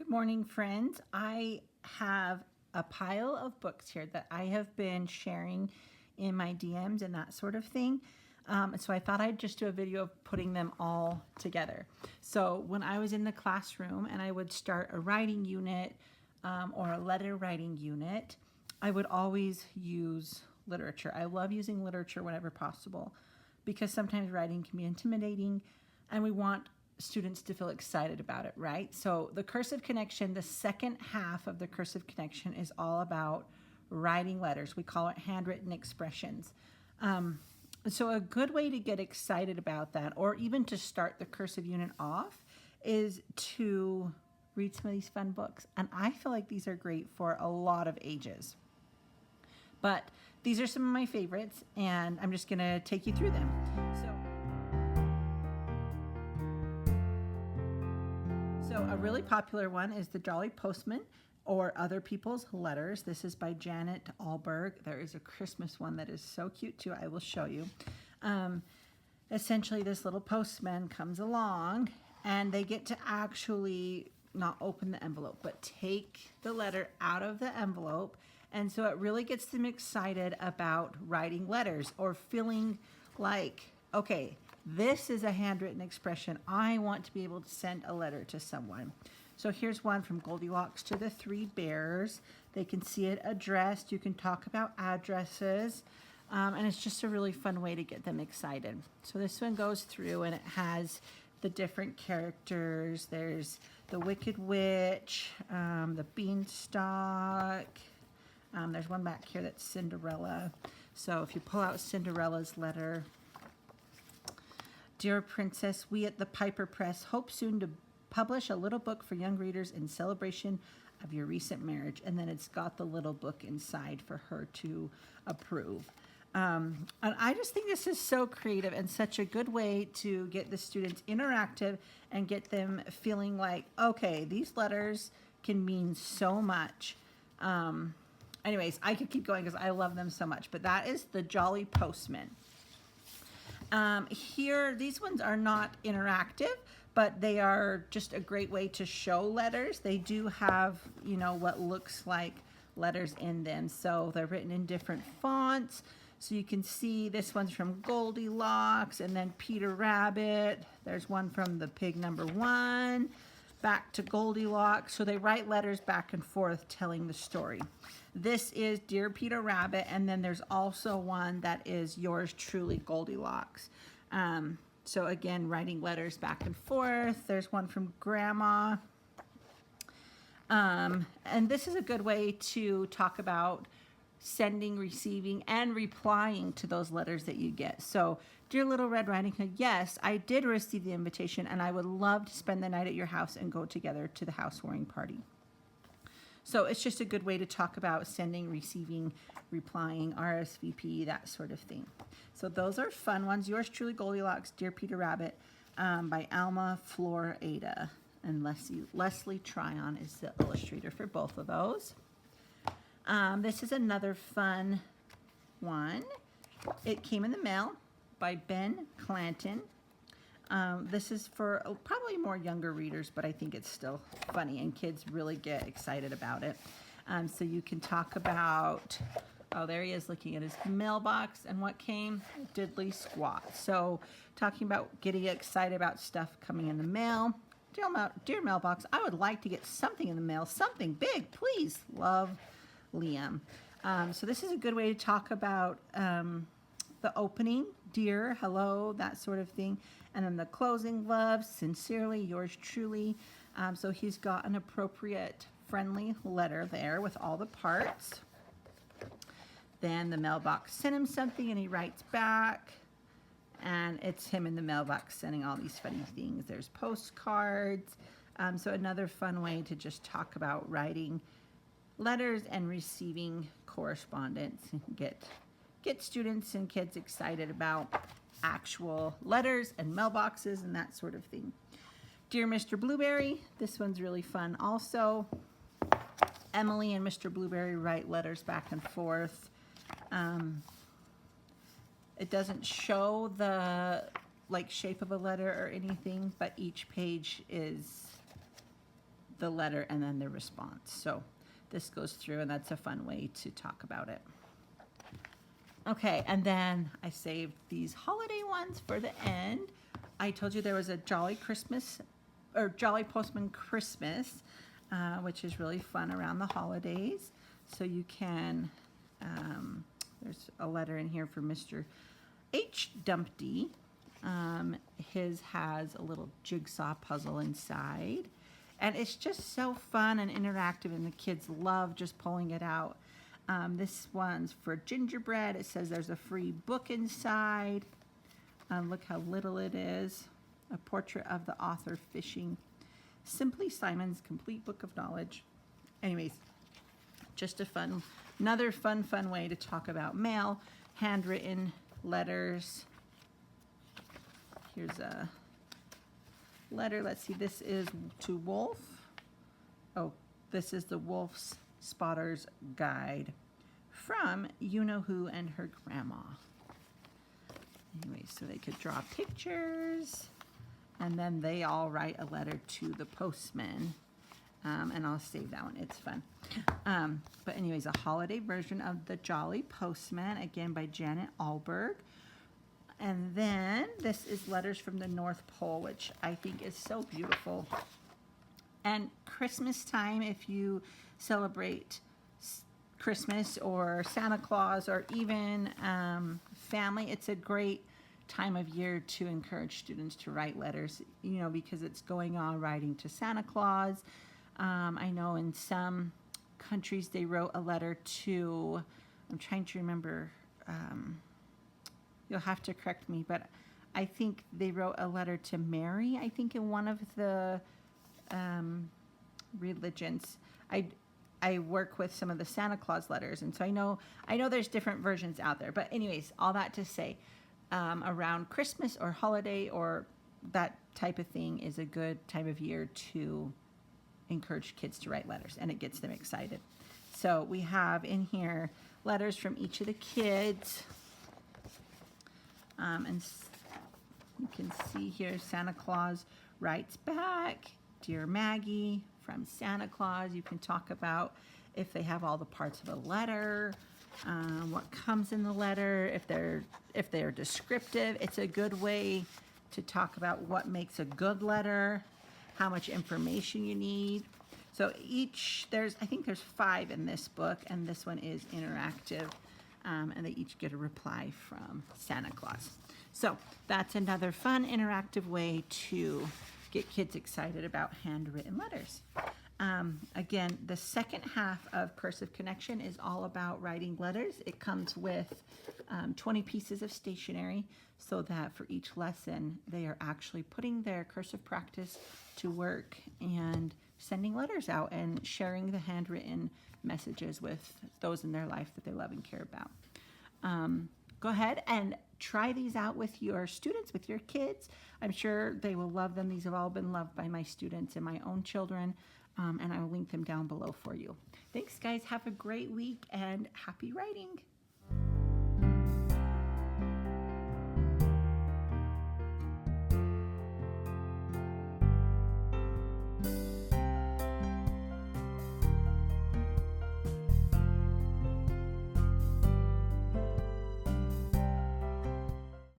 morning, friends. I have a pile of books here that I have been sharing in my DMs and that sort of thing. So I thought I'd just do a video of putting them all together. So when I was in the classroom and I would start a writing unit or a letter writing unit, I would always use literature. I love using literature whenever possible because sometimes writing can be intimidating and we want students to feel excited about it, right? So the cursive connection, the second half of the cursive connection is all about writing letters. We call it handwritten expressions. So a good way to get excited about that, or even to start the cursive unit off, is to read some of these fun books. And I feel like these are great for a lot of ages. But these are some of my favorites, and I'm just gonna take you through them. So a really popular one is The Jolly Postman or Other People's Letters. This is by Janet Alberg. There is a Christmas one that is so cute too. I will show you. Essentially, this little postman comes along and they get to actually not open the envelope, but take the letter out of the envelope. And so it really gets them excited about writing letters or feeling like, okay, this is a handwritten expression. I want to be able to send a letter to someone. So here's one from Goldilocks to the Three Bears. They can see it addressed. You can talk about addresses. And it's just a really fun way to get them excited. So this one goes through and it has the different characters. There's the Wicked Witch, the Beanstalk. There's one back here that's Cinderella. So if you pull out Cinderella's letter, Dear Princess, we at the Piper Press hope soon to publish a little book for young readers in celebration of your recent marriage. And then it's got the little book inside for her to approve. And I just think this is so creative and such a good way to get the students interactive and get them feeling like, okay, these letters can mean so much. Anyways, I could keep going because I love them so much, but that is The Jolly Postman. Here, these ones are not interactive, but they are just a great way to show letters. They do have, you know, what looks like letters in them. So they're written in different fonts. So you can see this one's from Goldilocks and then Peter Rabbit. There's one from the Pig #1, back to Goldilocks. So they write letters back and forth telling the story. This is Dear Peter Rabbit, and then there's also one that is Yours Truly, Goldilocks. So again, writing letters back and forth. There's one from Grandma. And this is a good way to talk about sending, receiving, and replying to those letters that you get. So, Dear Little Red Riding Hood, yes, I did receive the invitation, and I would love to spend the night at your house and go together to the housewarming party. So it's just a good way to talk about sending, receiving, replying, RSVP, that sort of thing. So those are fun ones. Yours Truly, Goldilocks, Dear Peter Rabbit, by Alma Florida. And Leslie Tryon is the illustrator for both of those. This is another fun one. It Came in the Mail by Ben Clanton. This is for probably more younger readers, but I think it's still funny and kids really get excited about it. So you can talk about, oh, there he is looking at his mailbox, and what came? Diddly squat. So talking about getting excited about stuff coming in the mail. Dear Mailbox, I would like to get something in the mail, something big, please. Love, Liam. So this is a good way to talk about the opening, dear, hello, that sort of thing. And then the closing, love, sincerely, yours truly. So he's got an appropriate, friendly letter there with all the parts. Then the mailbox sent him something and he writes back. And it's him in the mailbox sending all these funny things. There's postcards. So another fun way to just talk about writing letters and receiving correspondence and get students and kids excited about actual letters and mailboxes and that sort of thing. Dear Mr. Blueberry, this one's really fun also. Emily and Mr. Blueberry write letters back and forth. It doesn't show the shape of a letter or anything, but each page is the letter and then the response. So this goes through, and that's a fun way to talk about it. Okay, and then I saved these holiday ones for the end. I told you there was a Jolly Christmas, or Jolly Postman Christmas, which is really fun around the holidays. So you can, there's a letter in here for Mr. H. Dumpty. His has a little jigsaw puzzle inside. And it's just so fun and interactive, and the kids love just pulling it out. This one's for gingerbread. It says there's a free book inside. Look how little it is. A portrait of the author fishing. Simply Simon's Complete Book of Knowledge. Anyways, just a fun, another fun way to talk about mail, handwritten letters. Here's a letter. Let's see, this is to Wolf. Oh, this is the Wolf's Spotter's Guide from You-Know-Who and her grandma. Anyway, so they could draw pictures, and then they all write a letter to the postman. And I'll save that one. It's fun. But anyways, a holiday version of The Jolly Postman, again by Janet Alberg. And then this is Letters from the North Pole, which I think is so beautiful. And Christmas time, if you celebrate Christmas or Santa Claus or even family, it's a great time of year to encourage students to write letters, you know, because it's going on writing to Santa Claus. I know in some countries they wrote a letter to, I'm trying to remember, you'll have to correct me, but I think they wrote a letter to Mary, I think in one of the religions. I work with some of the Santa Claus letters, and so I know there's different versions out there. But anyways, all that to say, around Christmas or holiday or that type of thing is a good time of year to encourage kids to write letters, and it gets them excited. So we have in here letters from each of the kids, and you can see here Santa Claus writes back, Dear Maggie, from Santa Claus. You can talk about if they have all the parts of a letter, what comes in the letter, if they're descriptive. It's a good way to talk about what makes a good letter, how much information you need. So I think there's 5 in this book, and this one is interactive, and they each get a reply from Santa Claus. So that's another fun, interactive way to get kids excited about handwritten letters. Again, the second half of Cursive Connection is all about writing letters. It comes with 20 pieces of stationery, so that for each lesson they are actually putting their cursive practice to work and sending letters out and sharing the handwritten messages with those in their life that they love and care about. Go ahead and try these out with your students, with your kids. I'm sure they will love them. These have all been loved by my students and my own children, and I will link them down below for you. Thanks, guys. Have a great week, and happy writing.